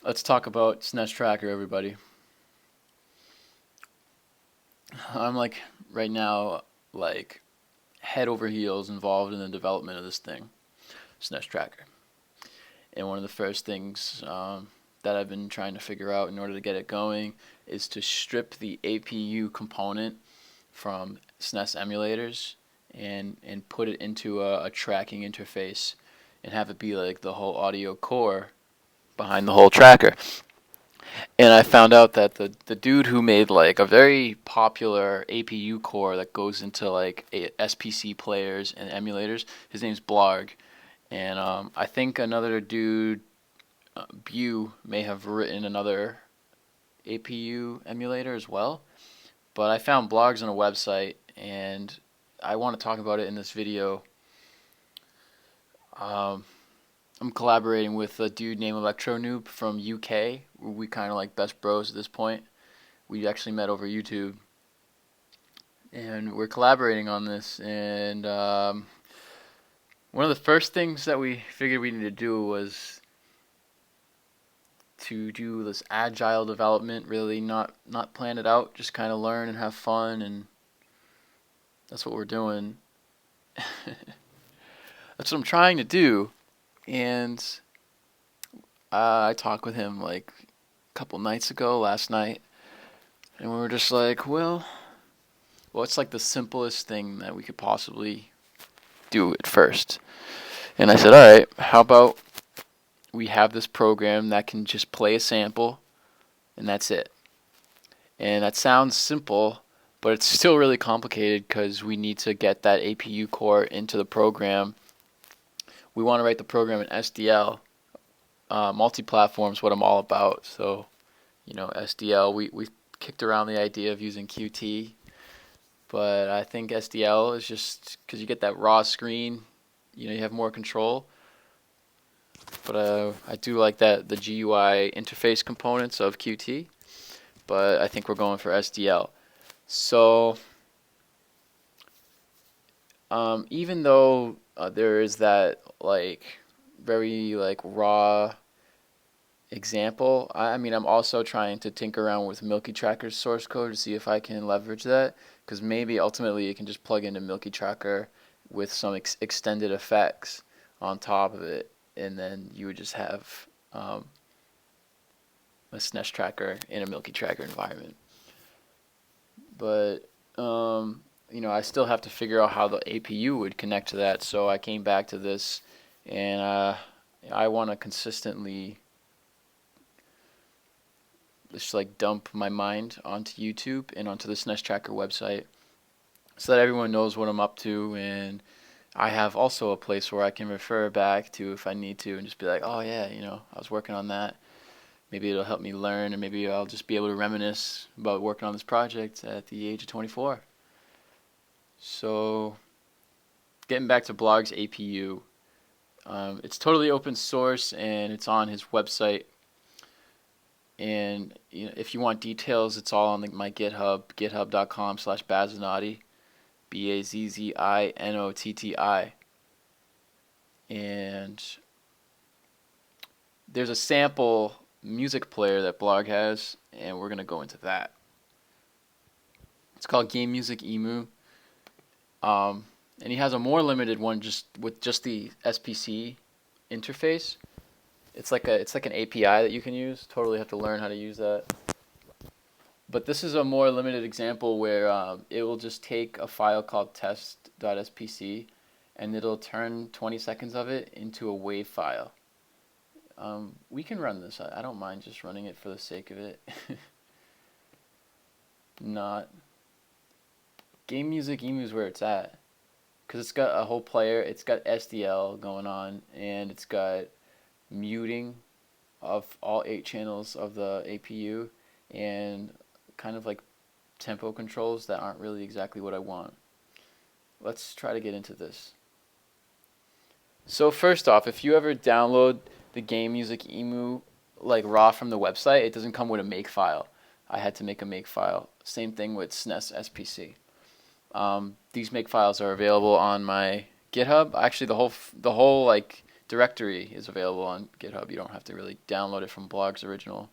Let's talk about snestracker, everybody. I'm right now like head over heels involved in the development of this thing, snestracker. And one of the first things that I've been trying to figure out in order to get it going is to strip the APU component from SNES emulators and put it into a tracking interface and have it be like the whole audio core behind the whole tracker. And I found out that the dude who made like a very popular APU core that goes into like SPC players and emulators, his name's Blargg. And I think another dude, Bu, may have written another APU emulator as well. But I found blogs on a website, and I want to talk about it in this video. Um, I'm collaborating with a dude named ElectroNoob from UK. We kind of like best bros at this point. We actually met over YouTube, and we're collaborating on this. And one of the first things that we figured we needed to do was to do this agile development. Really, not plan it out, just kind of learn and have fun, and that's what we're doing. That's what I'm trying to do, and I talked with him like a couple nights ago, last night, and we were just like, well, it's like the simplest thing that we could possibly do at first. And I said, all right, how about we have this program that can just play a sample, and that's it. And that sounds simple, but it's still really complicated because we need to get that APU core into the program. We want to write the program in SDL. Multi-platform is what I'm all about. So, SDL, we kicked around the idea of using Qt, but I think SDL is just because you get that raw screen, you have more control. But I do like the GUI interface components of Qt, but I think we're going for SDL. So even though there is that very raw example, I mean I'm also trying to tinker around with Milky Tracker's source code to see if I can leverage that, because maybe ultimately you can just plug into Milky Tracker with some extended effects on top of it, and then you would just have a snestracker in a Milky Tracker environment. But I still have to figure out how the APU would connect to that. So I came back to this, and I want to consistently just dump my mind onto YouTube and onto the snestracker website, so that everyone knows what I'm up to, and I have also a place where I can refer back to if I need to, and just be like, oh yeah, I was working on that. Maybe it'll help me learn, and maybe I'll just be able to reminisce about working on this project at the age of 24. So, getting back to Blagg's APU, it's totally open source, and it's on his website. And if you want details, it's all on my GitHub, github.com/Bazzinotti, BAZZINOTTI. And there's a sample music player that Blargg has, and we're going to go into that. It's called Game Music Emu. And he has a more limited one with just the SPC interface. It's like an API that you can use. Totally have to learn how to use that. But this is a more limited example where it will just take a file called test.spc, and it'll turn 20 seconds of it into a WAV file. We can run this. I don't mind just running it for the sake of it. Not. Game Music Emu is where it's at, because it's got a whole player. It's got SDL going on, and it's got muting of all 8 channels of the APU, and kind of like tempo controls that aren't really exactly what I want. Let's try to get into this. So first off, if you ever download the Game Music Emu raw from the website, it doesn't come with a make file. I had to make a make file. Same thing with SNES SPC. These make files are available on my GitHub. Actually, the whole directory is available on GitHub. You don't have to really download it from Blagg's original.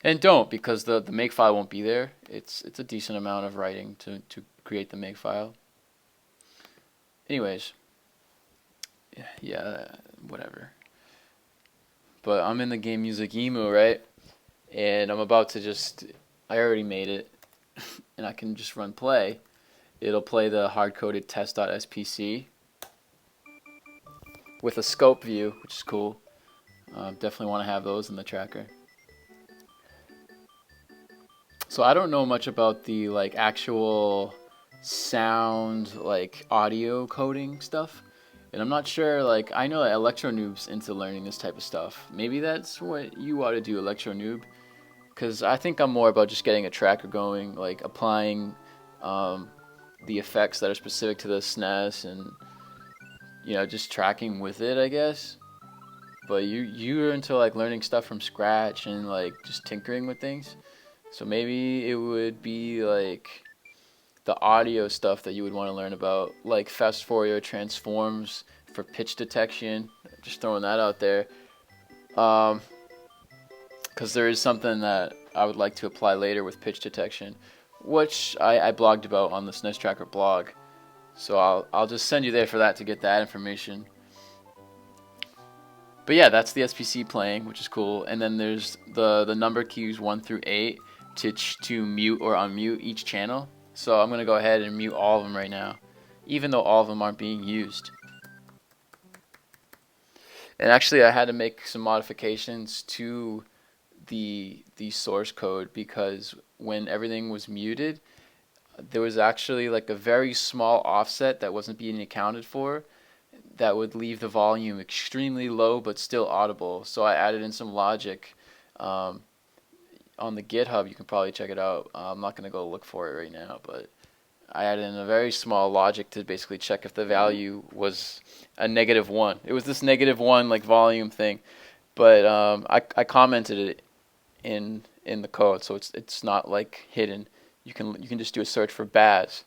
And don't, because the makefile won't be there. It's a decent amount of writing to create the makefile. Anyways, yeah, whatever. But I'm in the game music emu, right? And I'm about to I already made it, and I can just run play. It'll play the hard-coded test.spc with a scope view, which is cool. Definitely want to have those in the tracker. So I don't know much about the actual sound, audio coding stuff. And I'm not sure, I know that Electro Noob's into learning this type of stuff. Maybe that's what you ought to do, Electro Noob. Because I think I'm more about just getting a tracker going, applying the effects that are specific to the SNES and, just tracking with it, I guess. But you're into, learning stuff from scratch and, just tinkering with things. So maybe it would be, the audio stuff that you would want to learn about, like fast Fourier transforms for pitch detection. Just throwing that out there. Because there is something that I would like to apply later with pitch detection, which I blogged about on the snestracker blog. So I'll just send you there for that to get that information. But yeah, that's the SPC playing, which is cool. And then there's the number keys 1 through 8 to mute or unmute each channel. So I'm going to go ahead and mute all of them right now, even though all of them aren't being used. And actually I had to make some modifications to the source code, because when everything was muted, there was actually a very small offset that wasn't being accounted for that would leave the volume extremely low but still audible. So I added in some logic on the GitHub. You can probably check it out. I'm not going to go look for it right now, but I added in a very small logic to basically check if the value was a -1. It was this -1 volume thing, but I commented it in the code, so it's not hidden. You can just do a search for Baz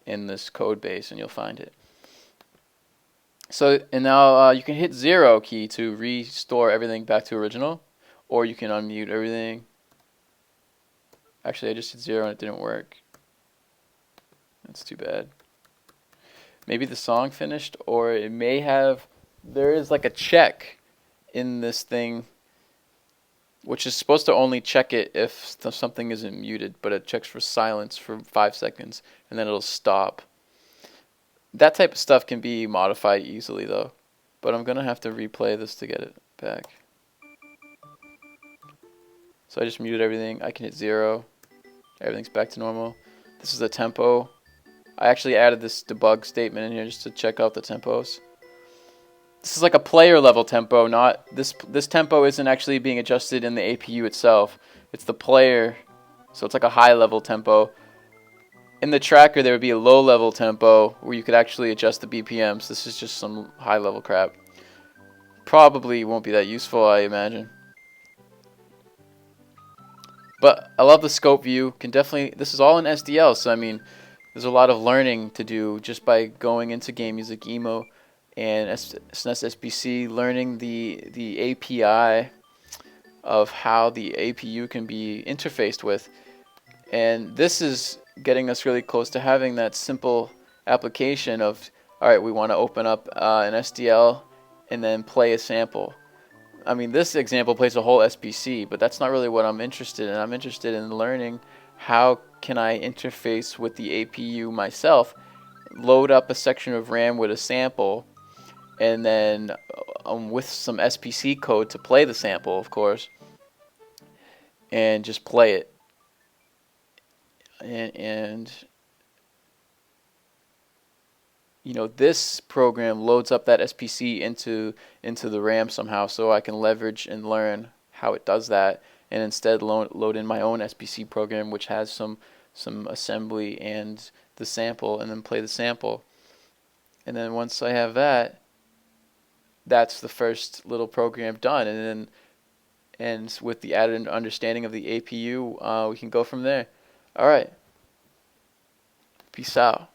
in this code base and you'll find it. So and now you can hit 0 key to restore everything back to original, or you can unmute everything. Actually, I just hit 0 and it didn't work. That's too bad. Maybe the song finished, or it may have. There is a check in this thing, which is supposed to only check it if something isn't muted, but it checks for silence for 5 seconds and then it'll stop. That type of stuff can be modified easily though, but I'm gonna have to replay this to get it back. So I just muted everything. I can hit 0. Everything's back to normal. This is the tempo. I actually added this debug statement in here just to check out the tempos. This is a player level tempo, not this tempo isn't actually being adjusted in the APU itself. It's the player, so it's a high level tempo. In the tracker there would be a low level tempo where you could actually adjust the BPMs. This is just some high level crap. Probably won't be that useful, I imagine. But I love the scope view. This is all in SDL, so I mean there's a lot of learning to do just by going into Game Music Emo and SNES SBC, learning the API of how the APU can be interfaced with. And this is getting us really close to having that simple application of, alright, we want to open up an SDL and then play a sample. I mean, this example plays a whole SBC, but that's not really what I'm interested in. I'm interested in learning how can I interface with the APU myself, load up a section of RAM with a sample, and then with some SPC code to play the sample, of course, and just play it. And this program loads up that SPC into the RAM somehow, so I can leverage and learn how it does that, and instead load in my own SPC program, which has some assembly and the sample, and then play the sample. And then once I have that, that's the first little program done, and with the added understanding of the APU, we can go from there. All right. Peace out.